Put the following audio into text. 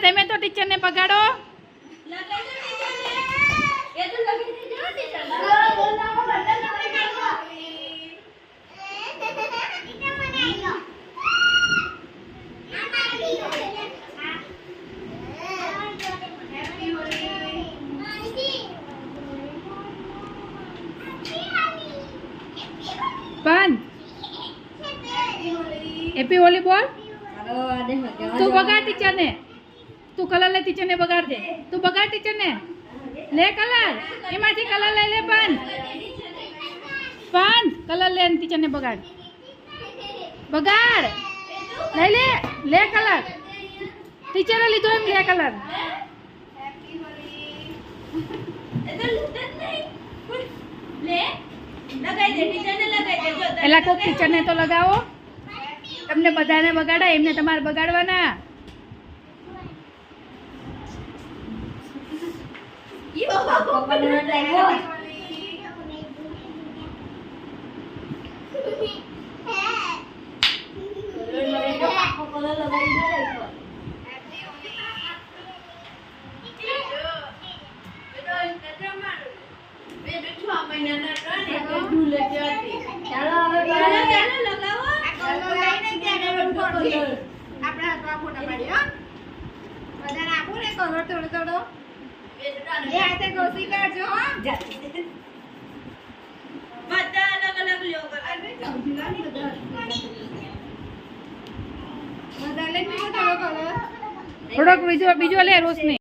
તમે તો ટીચર ને બગાડો. પણ હેપી હોલી બોલ. તું બગાડ ટીચર ને. તું કલર લે ટીચર ને બગાડ દે. તું બગાડ ટીચર ને. લે કલર. એમાંથી કલર લઈ લે. પણ કલર લે ટીચર ને બગાડ. બગાડ લઈ લે. લે કલર. ટીચરે લીધો એમ લે કલર. એલા કોક ટીચર ને તો લગાવો. તમને બધાને બગાડા એમને તમારે બગાડવાના. થોડોક બીજો લે રોશની.